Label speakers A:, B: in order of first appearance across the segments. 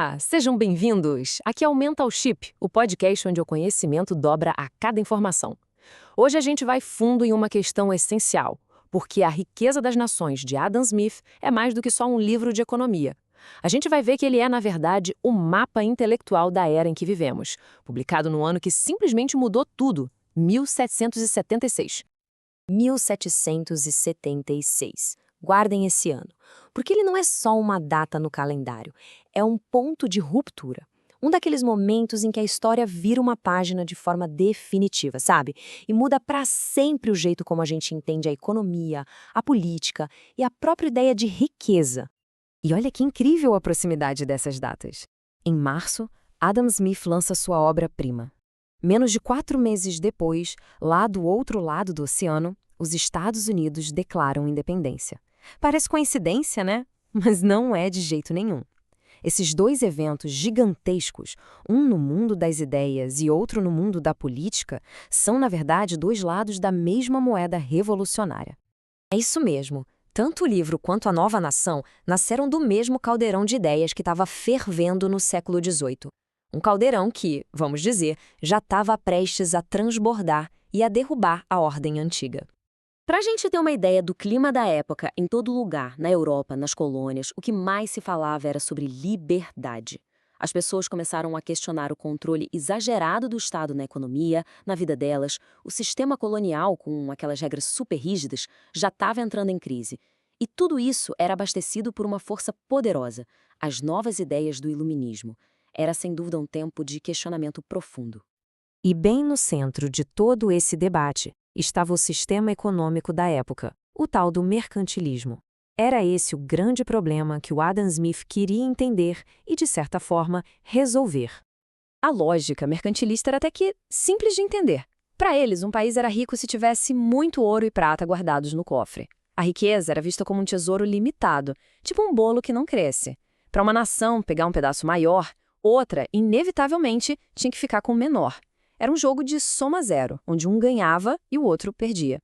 A: Olá, sejam bem-vindos! Aqui é o Mental Chip, o podcast onde o conhecimento dobra a cada informação. Hoje a gente vai fundo em uma questão essencial, porque A Riqueza das Nações, de Adam Smith, é mais do que só um livro de economia. A gente vai ver que ele é, na verdade, o mapa intelectual da era em que vivemos, publicado no ano que simplesmente mudou tudo, 1776.
B: 1776. Guardem esse ano, porque ele não é só uma data no calendário, é um ponto de ruptura. Um daqueles momentos em que a história vira uma página de forma definitiva, sabe? E muda para sempre o jeito como a gente entende a economia, a política e a própria ideia de riqueza.
A: E olha que incrível a proximidade dessas datas. Em março, Adam Smith lança sua obra-prima. Menos de 4 meses depois, lá do outro lado do oceano, os Estados Unidos declaram independência. Parece coincidência, né? Mas não é de jeito nenhum. Esses dois eventos gigantescos, um no mundo das ideias e outro no mundo da política, são, na verdade, dois lados da mesma moeda revolucionária.
B: É isso mesmo. Tanto o livro quanto a nova nação nasceram do mesmo caldeirão de ideias que estava fervendo no século XVIII. Um caldeirão que, vamos dizer, já estava prestes a transbordar e a derrubar a ordem antiga. Para a gente ter uma ideia do clima da época em todo lugar, na Europa, nas colônias, o que mais se falava era sobre liberdade. As pessoas começaram a questionar o controle exagerado do Estado na economia, na vida delas. O sistema colonial, com aquelas regras super rígidas, já estava entrando em crise. E tudo isso era abastecido por uma força poderosa, as novas ideias do iluminismo. Era, sem dúvida, um tempo de questionamento profundo.
A: E bem no centro de todo esse debate estava o sistema econômico da época, o tal do mercantilismo. Era esse o grande problema que o Adam Smith queria entender e, de certa forma, resolver.
B: A lógica mercantilista era até que simples de entender. Para eles, um país era rico se tivesse muito ouro e prata guardados no cofre. A riqueza era vista como um tesouro limitado, tipo um bolo que não cresce. Para uma nação pegar um pedaço maior, outra, inevitavelmente, tinha que ficar com o menor. Era um jogo de soma zero, onde um ganhava e o outro perdia.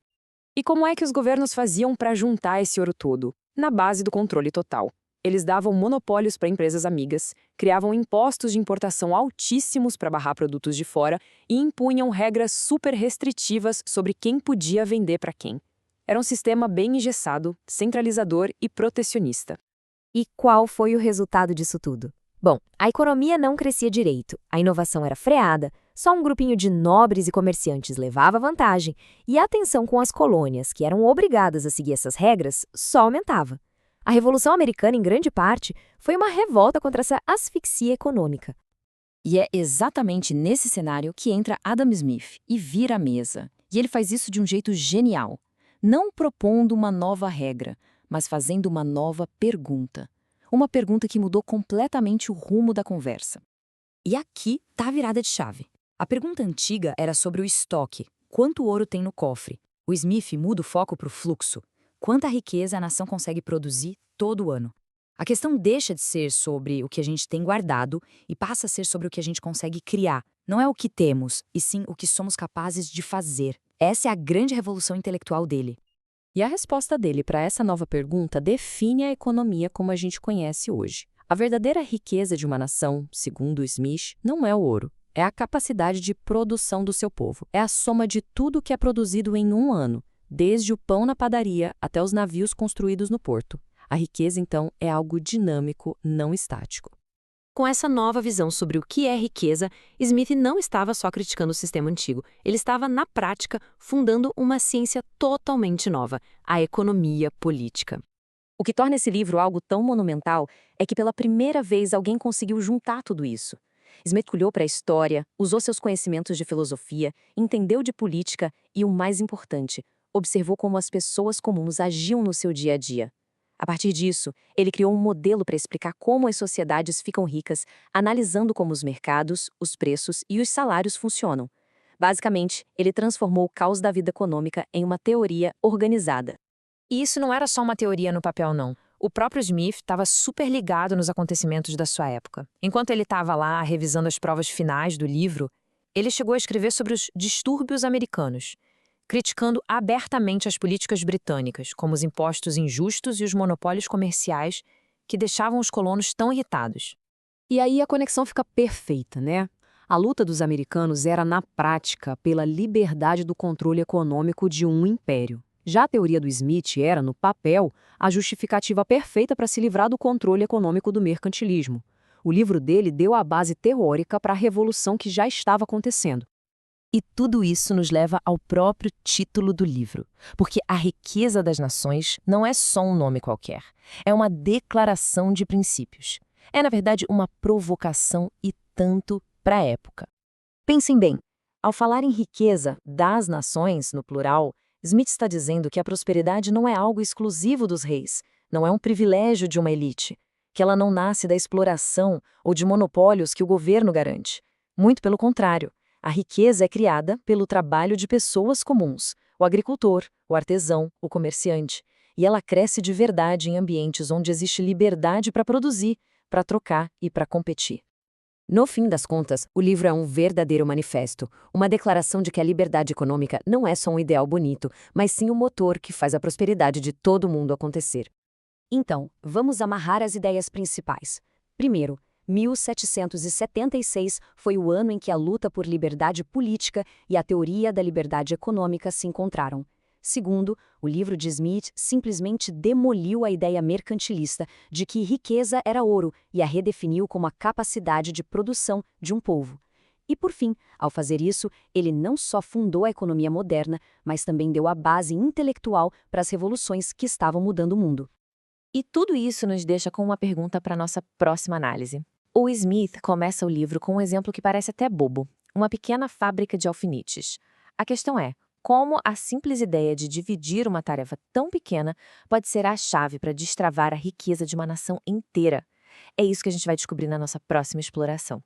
A: E como é que os governos faziam para juntar esse ouro todo? Na base do controle total. Eles davam monopólios para empresas amigas, criavam impostos de importação altíssimos para barrar produtos de fora e impunham regras super restritivas sobre quem podia vender para quem. Era um sistema bem engessado, centralizador e protecionista.
B: E qual foi o resultado disso tudo? Bom, a economia não crescia direito, a inovação era freada, só um grupinho de nobres e comerciantes levava vantagem, e a tensão com as colônias, que eram obrigadas a seguir essas regras, só aumentava. A Revolução Americana, em grande parte, foi uma revolta contra essa asfixia econômica.
C: E é exatamente nesse cenário que entra Adam Smith e vira a mesa. E ele faz isso de um jeito genial, não propondo uma nova regra, mas fazendo uma nova pergunta. Uma pergunta que mudou completamente o rumo da conversa. E aqui está a virada de chave. A pergunta antiga era sobre o estoque. Quanto ouro tem no cofre? O Smith muda o foco para o fluxo. Quanta riqueza a nação consegue produzir todo ano? A questão deixa de ser sobre o que a gente tem guardado e passa a ser sobre o que a gente consegue criar. Não é o que temos, e sim o que somos capazes de fazer. Essa é a grande revolução intelectual dele.
A: E a resposta dele para essa nova pergunta define a economia como a gente conhece hoje. A verdadeira riqueza de uma nação, segundo Smith, não é o ouro. É a capacidade de produção do seu povo. É a soma de tudo que é produzido em um ano, desde o pão na padaria até os navios construídos no porto. A riqueza, então, é algo dinâmico, não estático.
B: Com essa nova visão sobre o que é riqueza, Smith não estava só criticando o sistema antigo, ele estava, na prática, fundando uma ciência totalmente nova, a economia política. O que torna esse livro algo tão monumental é que pela primeira vez alguém conseguiu juntar tudo isso. Smith olhou para a história, usou seus conhecimentos de filosofia, entendeu de política e, o mais importante, observou como as pessoas comuns agiam no seu dia a dia. A partir disso, ele criou um modelo para explicar como as sociedades ficam ricas, analisando como os mercados, os preços e os salários funcionam. Basicamente, ele transformou o caos da vida econômica em uma teoria organizada.
D: E isso não era só uma teoria no papel, não. O próprio Smith estava super ligado nos acontecimentos da sua época. Enquanto ele estava lá revisando as provas finais do livro, ele chegou a escrever sobre os distúrbios americanos, criticando abertamente as políticas britânicas, como os impostos injustos e os monopólios comerciais que deixavam os colonos tão irritados.
A: E aí a conexão fica perfeita, né? A luta dos americanos era, na prática, pela liberdade do controle econômico de um império. Já a teoria do Smith era, no papel, a justificativa perfeita para se livrar do controle econômico do mercantilismo. O livro dele deu a base teórica para a revolução que já estava acontecendo.
C: E tudo isso nos leva ao próprio título do livro, porque A Riqueza das Nações não é só um nome qualquer, é uma declaração de princípios. É, na verdade, uma provocação e tanto para a época.
B: Pensem bem, ao falar em riqueza das nações, no plural, Smith está dizendo que a prosperidade não é algo exclusivo dos reis, não é um privilégio de uma elite, que ela não nasce da exploração ou de monopólios que o governo garante. Muito pelo contrário, a riqueza é criada pelo trabalho de pessoas comuns, o agricultor, o artesão, o comerciante, e ela cresce de verdade em ambientes onde existe liberdade para produzir, para trocar e para competir.
A: No fim das contas, o livro é um verdadeiro manifesto, uma declaração de que a liberdade econômica não é só um ideal bonito, mas sim o motor que faz a prosperidade de todo mundo acontecer. Então, vamos amarrar as ideias principais. Primeiro, 1776 foi o ano em que a luta por liberdade política e a teoria da liberdade econômica se encontraram. Segundo, o livro de Smith simplesmente demoliu a ideia mercantilista de que riqueza era ouro e a redefiniu como a capacidade de produção de um povo. E, por fim, ao fazer isso, ele não só fundou a economia moderna, mas também deu a base intelectual para as revoluções que estavam mudando o mundo.
C: E tudo isso nos deixa com uma pergunta para nossa próxima análise. O Smith começa o livro com um exemplo que parece até bobo, uma pequena fábrica de alfinetes. A questão é, como a simples ideia de dividir uma tarefa tão pequena pode ser a chave para destravar a riqueza de uma nação inteira? É isso que a gente vai descobrir na nossa próxima exploração.